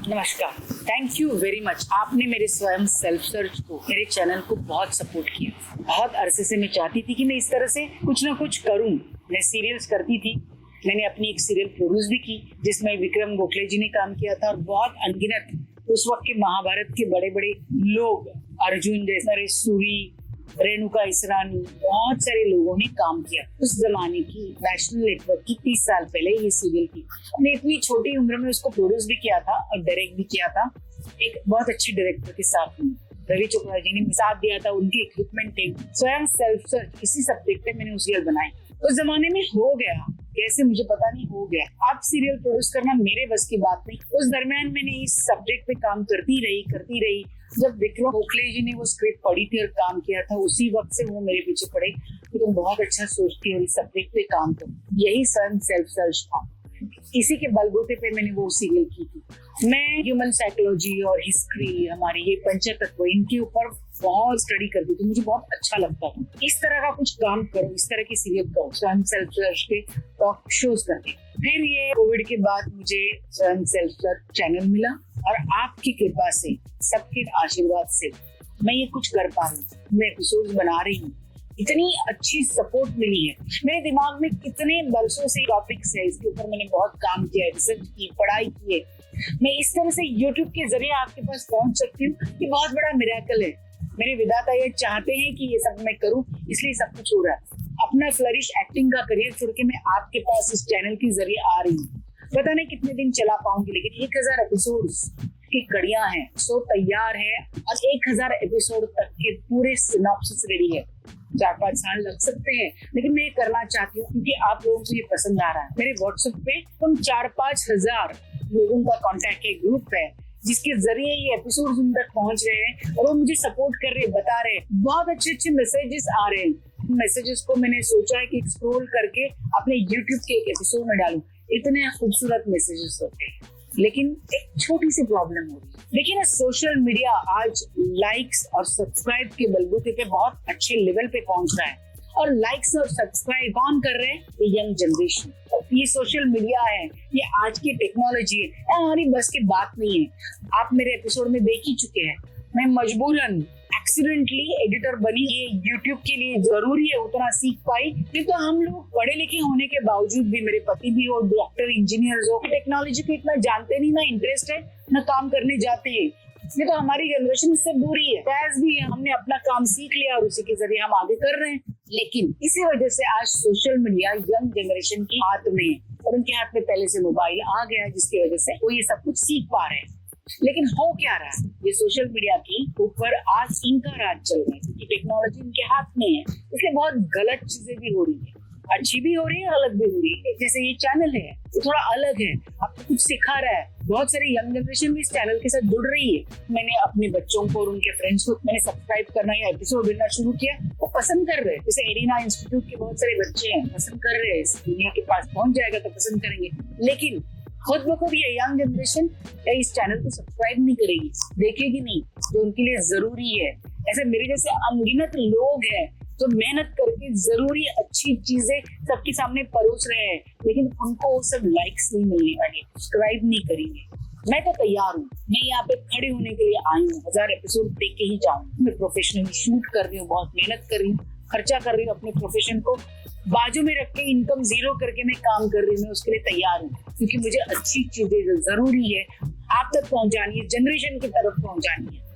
नमस्कार। Thank you very much. आपने मेरे स्वयं सेल्फ सर्च को, मेरे चैनल को बहुत सपोर्ट किया। बहुत अरसे से मैं चाहती थी कि मैं इस तरह से कुछ ना कुछ करूं। मैं सीरियल्स करती थी, मैंने अपनी एक सीरियल प्रोड्यूस भी की जिसमें विक्रम गोखले जी ने काम किया था और बहुत अनगिनत उस वक्त के महाभारत के बड़े बड़े लोग, अर्जुन जैसे, सूरी, रेणुका इसरानी, बहुत सारे लोगों ने काम किया। उस जमाने की नेशनल नेटवर्क की 30 साल पहले ये सीरियल थी। हमने इतनी छोटी उम्र में उसको प्रोड्यूस भी किया था और डायरेक्ट भी किया था, एक बहुत अच्छी डायरेक्टर के साथ में। रवि चोपड़ा जी ने साथ दिया था, उनकी इक्विपमेंट थे। स्वयं सेल्फ सर्च इसी सब्जेक्ट पे मैंने सीरियल बनाई। उस जमाने में हो गया, कैसे मुझे पता नहीं, हो गया। अब सीरियल प्रोड्यूस करना मेरे बस की बात नहीं। उस दरमियान मैंने इस सब्जेक्ट पे काम करती रही। जब विक्रम गोखले जी ने वो स्क्रिप्ट पढ़ी थी और काम किया था, उसी वक्त से वो मेरे पीछे पड़े कि तुम बहुत अच्छा सोचती हो, इस सब्जेक्ट पे काम करो। यही स्वयं सेल्फ सर्च था। इसी के बलबूते पे मैंने वो सीरियल की थी। मैं ह्यूमन साइकोलॉजी और हिस्ट्री, हमारी ये पंचतत्व, इनके ऊपर बहुत स्टडी करती थी। मुझे बहुत अच्छा लगता था इस तरह का कुछ काम करो, इस तरह की सीरियल करो, स्वयं सेल्फ सर्च के टॉक शोज करके। फिर ये कोविड के बाद मुझे स्वयं सेल्फ सर्च चैनल मिला और आपकी कृपा से, सबके आशीर्वाद से मैं ये कुछ कर पा रही हूँ। मैं एपिसोड्स बना रही हूँ, इतनी अच्छी सपोर्ट मिली है। मेरे दिमाग में कितने बरसों से टॉपिक्स है, इसके ऊपर मैंने बहुत काम किया है, रिसर्च की, पढ़ाई की है। मैं इस तरह से YouTube के जरिए आपके पास पहुंच सकती हूँ, ये बहुत बड़ा मिरेकल है। मेरे विधाता ये चाहते हैं कि ये सब मैं करूँ, इसलिए सब कुछ हो रहा है। अपना फ्लरिश एक्टिंग का करियर छोड़ के मैं आपके पास इस चैनल के जरिए आ रही हूँ। पता नहीं कितने दिन चला पाऊंगी, लेकिन 1000 एपिसोड्स की कड़ियां हैं, सो तैयार है और 1000 एपिसोड तक के पूरे सिनॉप्सिस रेडी है। 4-5 साल लग सकते हैं, लेकिन मैं ये करना चाहती हूँ क्योंकि आप लोगों को ये पसंद आ रहा है। मेरे व्हाट्सएप पे तुम 4-5 हजार लोगों का कॉन्टैक्ट है, ग्रुप है, जिसके जरिए ये एपिसोड उन तक पहुंच रहे हैं और वो मुझे सपोर्ट कर रहे हैं, बता रहे हैं। बहुत अच्छे मैसेजेस आ रहे हैं। मैसेजेस को मैंने सोचा है कि स्क्रॉल करके अपने यूट्यूब के एक एपिसोड में डालूं। इतने खूबसूरत मैसेजेस होते हैं, लेकिन एक छोटी सी प्रॉब्लम हो रही है। लेकिन सोशल मीडिया आज लाइक्स और सब्सक्राइब के बलबूते पे बहुत अच्छे लेवल पे पहुंच रहा है। और लाइक्स और सब्सक्राइब कौन कर रहे हैं? ये यंग जनरेशन। ये सोशल मीडिया है, ये आज की टेक्नोलॉजी है, हमारी बस की बात नहीं है। आप मेरे एपिसोड में देख ही चुके हैं, मैं मजबूरन एक्सीडेंटली एडिटर बनी। ये यूट्यूब के लिए जरूरी है, उतना सीख पाई। नहीं तो हम लोग पढ़े लिखे होने के बावजूद भी, मेरे पति भी हो डॉक्टर, इंजीनियर हो, टेक्नोलॉजी को इतना जानते नहीं, ना इंटरेस्ट है, ना काम करने जाते हैं। इसलिए तो हमारी जनरेशन इससे दूरी है। कैस भी है, हमने अपना काम सीख लिया और उसी के जरिए हम आगे कर रहे हैं। लेकिन इसी वजह से आज सोशल मीडिया यंग जनरेशन के हाथ में है और उनके हाथ में पहले से मोबाइल आ गया, जिसकी वजह से वो ये सब कुछ सीख पा रहे हैं। लेकिन हो क्या रहा है, ये सोशल मीडिया के ऊपर आज इनका राज चल रहा है क्योंकि टेक्नोलॉजी इनके हाथ में है। इसलिए बहुत गलत चीजें भी हो रही है, अच्छी भी हो रही है, गलत भी हो रही है। जैसे ये चैनल है, ये थोड़ा अलग है, आपको कुछ सिखा रहा है। बहुत सारी यंग जनरेशन भी इस चैनल के साथ जुड़ रही है। मैंने अपने बच्चों को और उनके फ्रेंड्स को मैंने सब्सक्राइब करना या एपिसोड देना शुरू किया, वो पसंद कर रहे हैं। जैसे एरिना इंस्टीट्यूट के बहुत सारे बच्चे हैं, पसंद कर रहे हैं। इस दुनिया के पास पहुंच जाएगा तो पसंद करेंगे। लेकिन खुद ब खुद ये यंग जनरेशन इस चैनल को सब्सक्राइब नहीं करेगी, देखेगी नहीं, जो उनके लिए जरूरी है। ऐसे मेरे जैसे अनगिनत लोग हैं जो मेहनत करके जरूरी अच्छी चीजें सबके सामने परोस रहे हैं, लेकिन उनको वो सब लाइक्स नहीं मिलने वाले, सब्सक्राइब नहीं करेंगे। मैं तो तैयार हूँ, मैं यहाँ पे खड़े होने के लिए आई हूँ। 1000 एपिसोड देख के ही जाऊँ। मैं प्रोफेशनली शूट कर रही हूँ, बहुत मेहनत कर रही हूँ, खर्चा कर रही हूँ, अपने प्रोफेशन को बाजू में रख के इनकम जीरो करके मैं काम कर रही हूँ। मैं उसके लिए तैयार हूँ क्योंकि मुझे अच्छी चीजें जरूरी है आप तक पहुंचानी है, जनरेशन की तरफ पहुंचानी है।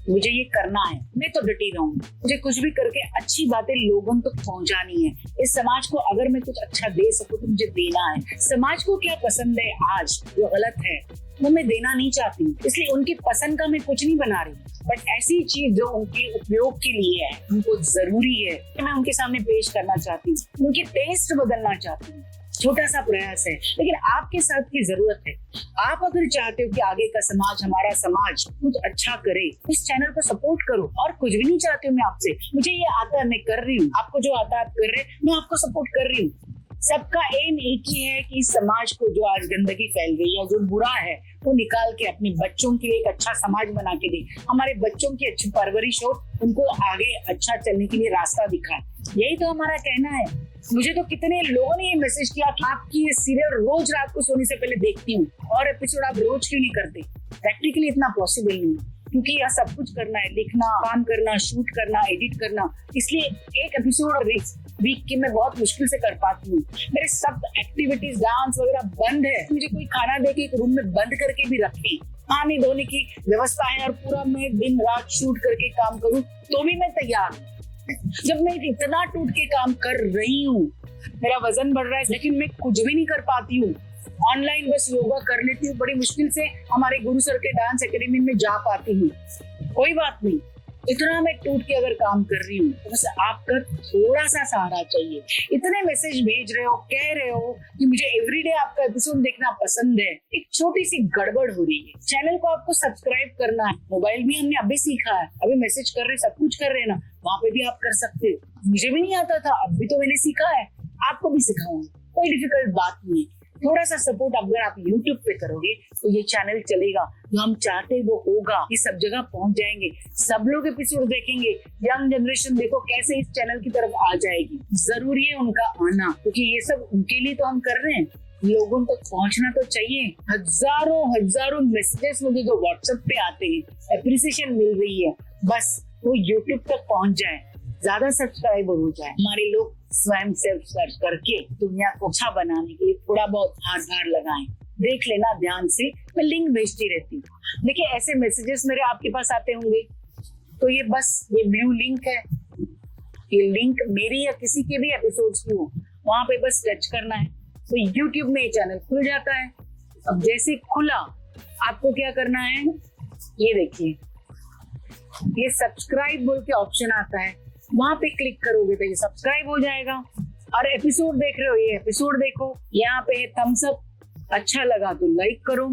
मुझे ये करना है, मैं तो डटी रहूंगी। मुझे कुछ भी करके अच्छी बातें लोगों तक पहुंचानी है। इस समाज को अगर मैं कुछ अच्छा दे सकूं तो मुझे देना है। समाज को क्या पसंद है आज जो गलत है वो मैं देना नहीं चाहती, इसलिए उनकी पसंद का मैं कुछ नहीं बना रही, बट ऐसी चीज जो उनके उपयोग के लिए है, उनको जरूरी है, मैं उनके सामने पेश करना चाहती हूँ। उनकी टेस्ट बदलना चाहती हूँ। छोटा सा प्रयास है, लेकिन आपके साथ की जरूरत है। आप अगर चाहते हो कि आगे का समाज, हमारा समाज कुछ अच्छा करे, इस चैनल को सपोर्ट करो। और कुछ भी नहीं चाहती हूँ मैं आपसे, मुझे ये आता है मैं कर रही हूँ, आपको जो आता है आप कर रहे हैं, मैं आपको सपोर्ट कर रही हूँ। सबका एम एक ही है कि इस समाज को जो आज गंदगी फैल गई है, जो बुरा है, वो निकाल के अपने बच्चों के लिए एक अच्छा समाज बना के दे। हमारे बच्चों की अच्छी परवरिश हो, उनको आगे अच्छा चलने के लिए रास्ता दिखाए। यही तो हमारा कहना है। मुझे तो कितने लोगों ने ये मैसेज किया कि आपकी ये सीरियल रोज रात को सोने से पहले देखती हूँ और एपिसोड आप रोज क्यों नहीं करते। प्रैक्टिकली इतना पॉसिबल नहीं, क्योंकि यहाँ सब कुछ करना है, लिखना, काम करना, शूट करना, एडिट करना, इसलिए एक एपिसोड वीक की मैं बहुत मुश्किल से कर पाती हूँ। मेरे सब एक्टिविटीज, डांस वगैरह बंद है। मुझे कोई खाना दे के एक रूम में बंद करके भी रखे, पानी धोने की व्यवस्था है और पूरा मैं दिन रात शूट करके काम करूँ तो भी मैं तैयार हूँ। जब मैं इतना टूट के काम कर रही हूँ, मेरा वजन बढ़ रहा है लेकिन मैं कुछ भी नहीं कर पाती हूँ। ऑनलाइन बस योगा कर लेती हूँ, बड़ी मुश्किल से हमारे गुरु सर के डांस एकेडमी में जा पाती हूँ। कोई बात नहीं, इतना मैं टूट के अगर काम कर रही हूँ तो बस आपका थोड़ा सा सहारा चाहिए। इतने मैसेज भेज रहे हो, कह रहे हो कि मुझे एवरीडे आपका एपिसोड देखना पसंद है। एक छोटी सी गड़बड़ हो रही है। चैनल को आपको सब्सक्राइब करना है। मोबाइल भी हमने अभी सीखा है, अभी मैसेज कर रहे, सब कुछ कर रहे हैं ना, वहाँ पे भी आप कर सकते हो। मुझे भी नहीं आता था, अब भी तो मैंने सीखा है, आपको भी सिखाऊंगा। कोई डिफिकल्ट बात नहीं है। थोड़ा सा सपोर्ट अगर आप YouTube पे करोगे तो ये चैनल चलेगा, जो हम चाहते वो होगा, ये सब जगह पहुंच जाएंगे, सब लोग एपिसोड देखेंगे। यंग जनरेशन देखो कैसे इस चैनल की तरफ आ जाएगी। जरूरी है उनका आना, क्योंकि ये सब उनके लिए तो हम कर रहे हैं, लोगों तक पहुंचना तो चाहिए। हजारों मैसेजेस मुझे जो व्हाट्सएप पे आते हैं, एप्रिसिएशन मिल रही है, बस वो YouTube तक पहुंच जाए, ज्यादा सब्सक्राइबर हो जाए, हमारे लोग स्वयं सेल्फ सर्च करके दुनिया को अच्छा बनाने के लिए थोड़ा बहुत हाथ लगाएं। देख लेना ध्यान से, मैं लिंक भेजती रहती हूँ। देखिए ऐसे मैसेजेस मेरे आपके पास आते होंगे, तो ये बस ये ब्लू लिंक है, ये लिंक मेरी या किसी के भी एपिसोड्स की हो, वहां पे बस टच करना है तो YouTube में ये चैनल खुल जाता है। अब जैसे खुला, आपको क्या करना है, ये देखिए ये सब्सक्राइब बोल के ऑप्शन आता है, वहां पे क्लिक करोगे तो ये सब्सक्राइब हो जाएगा। और एपिसोड देख रहे हो, ये एपिसोड देखो, यहाँ पे है थम्स अप, अच्छा लगा तो लाइक करो।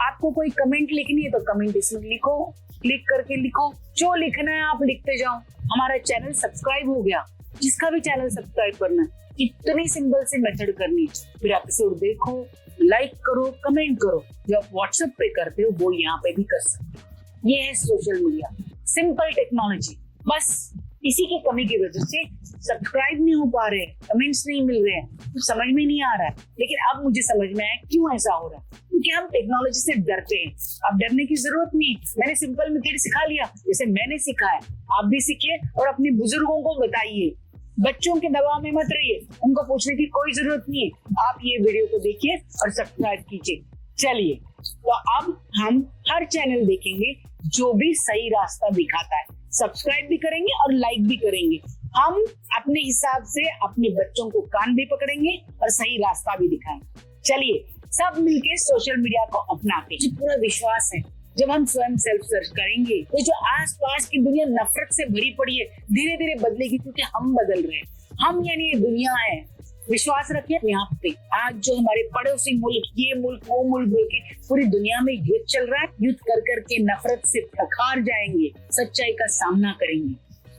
आपको कोई कमेंट लिखनी है तो कमेंट इसमें लिखो, क्लिक करके लिखो, जो लिखना है आप लिखते जाओ। हमारा चैनल सब्सक्राइब हो गया। जिसका भी चैनल सब्सक्राइब करना है, इतनी सिंपल सी मेथड करनी है। फिर एपिसोड देखो, लाइक करो, कमेंट करो। जो आप व्हाट्सएप पे करते हो वो यहाँ पे भी कर सकते हो। ये है सोशल मीडिया, सिंपल टेक्नोलॉजी। बस इसी की कमी की वजह से सब्सक्राइब नहीं हो पा रहे, कमेंट्स नहीं मिल रहे हैं, तो समझ में नहीं आ रहा है। लेकिन अब मुझे समझ में आया क्यों ऐसा हो रहा है, क्योंकि हम टेक्नोलॉजी से डरते हैं। अब डरने की जरूरत नहीं, मैंने सिंपल मेथड सिखा लिया, जैसे मैंने सीखा है आप भी सीखिए और अपने बुजुर्गों को बताइए। बच्चों के दबाव में मत रहिए, उनको पूछने की कोई जरूरत नहीं है। आप ये वीडियो को देखिए और सब्सक्राइब कीजिए। चलिए, तो अब हम हर चैनल देखेंगे जो भी सही रास्ता दिखाता है, सब्सक्राइब भी करेंगे और लाइक भी करेंगे। हम अपने हिसाब से अपने बच्चों को कान भी पकड़ेंगे और सही रास्ता भी दिखाएंगे। चलिए सब मिलके सोशल मीडिया को अपनाते हैं। पूरा विश्वास है जब हम स्वयं सेल्फ सर्च करेंगे तो जो आसपास की दुनिया नफरत से भरी पड़ी है धीरे धीरे बदलेगी, क्योंकि हम बदल रहे हैं। हम यानी ये दुनिया है। विश्वास रखिए यहाँ पे। आज जो हमारे पड़ोसी मुल्क, ये मुल्क, वो मुल्क बोल के पूरी दुनिया में युद्ध चल रहा है, युद्ध कर करके नफरत से थकार जाएंगे, सच्चाई का सामना करेंगे,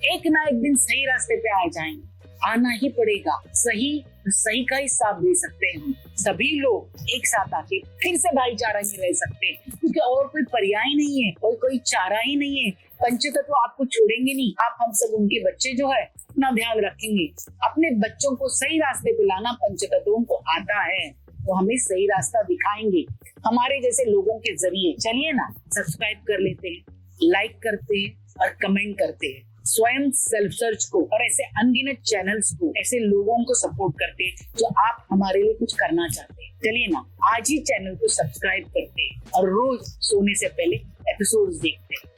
एक ना एक दिन सही रास्ते पे आ जाएंगे। आना ही पड़ेगा। सही का ही साथ दे सकते हैं हम सभी लोग एक साथ आके फिर से भाईचारा में रह सकते हैं, क्योंकि और कोई पर्याय नहीं है और कोई चारा ही नहीं है। पंचतत्व आपको छोड़ेंगे नहीं। आप हम सब उनके बच्चे जो है अपना ध्यान रखेंगे, अपने बच्चों को सही रास्ते पे लाना पंचतत्वों को आता है, तो हमें सही रास्ता दिखाएंगे हमारे जैसे लोगों के जरिए। चलिए ना, सब्सक्राइब कर लेते हैं, लाइक करते हैं और कमेंट करते हैं। स्वयं सेल्फ सर्च को और ऐसे अनगिनत चैनल्स को, ऐसे लोगों को सपोर्ट करते हैं जो आप हमारे लिए कुछ करना चाहते हैं। चलिए ना, आज ही चैनल को सब्सक्राइब करते हैं और रोज सोने से पहले एपिसोड्स देखते हैं।